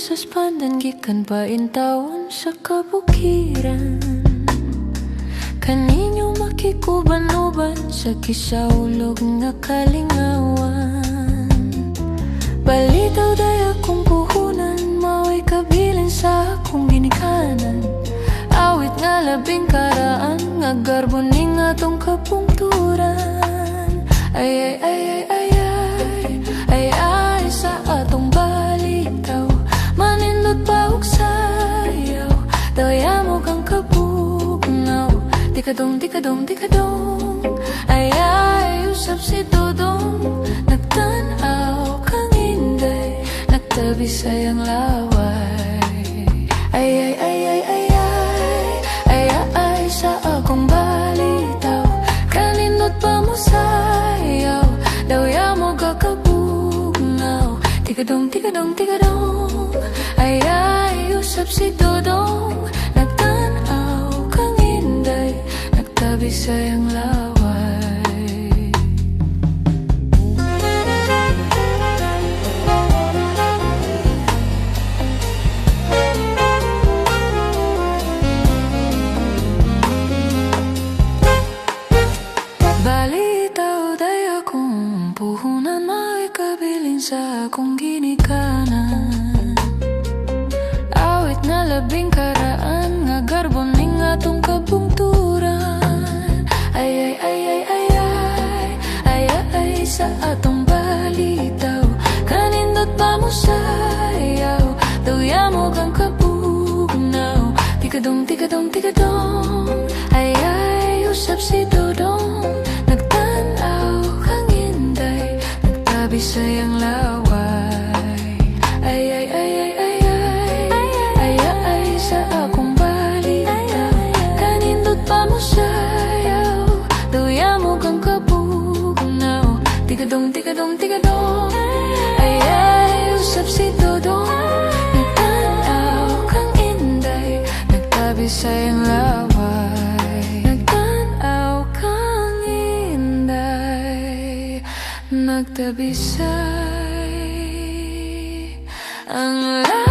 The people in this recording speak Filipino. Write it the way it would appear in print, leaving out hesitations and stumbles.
Rosas Pandan gikan pa intawon sa kabukiran. Kaninyo makikuban-uban sa kisaulog nga kalingawan. Balitaw daya kong puhunan, maway kabilin sa akong ginikanan. Awit nga labing karaan, nga garbo ni nga tong kapungturan. Ay ay ay ay ay ay ay ay sa atong balitaw. Manindot pa og sayaw, daya mo kang kabugnaw. Tikadong, tikadong, tikadong, ay ay usap si Dodong. Nagtanaw kang inday, nagtabi sayang laway. Ay ay ay ay ay ay ay ay sa akong balitaw. Kanindot pa mo sayaw, daya mo kakabugnaw. Tikadong, tikadong, tikadong, ay ay usap si Dodong. Nagtanaw kang inday, nagtabi sayang laway. Balitaw daya kong puhunan, may kabilin sa akong ginikanan. Awit na labing karaan, nga garbon ning atong kabungturan. Ay ay ay ay ay ay ay ay sa atong balitaw. Kanindot pa mo sayaw, daya mo kang kabugnaw. Tikadong, tikadong, tikadong, ay ay usap si Dodong. Nagtanaw kang inday, nagtabi sayang laway. Ay ay ay ay ay ay ay ay sa akong balitaw. Kanindot pa mo sayaw, daya mo kang kabugnaw. Tikadong, tikadong, tikadong, ay ay usap si Dodong. Nagtanaw kang inday, nagtabi sayang laway. Nagtanaw kang inday, nagtabi say ang laway.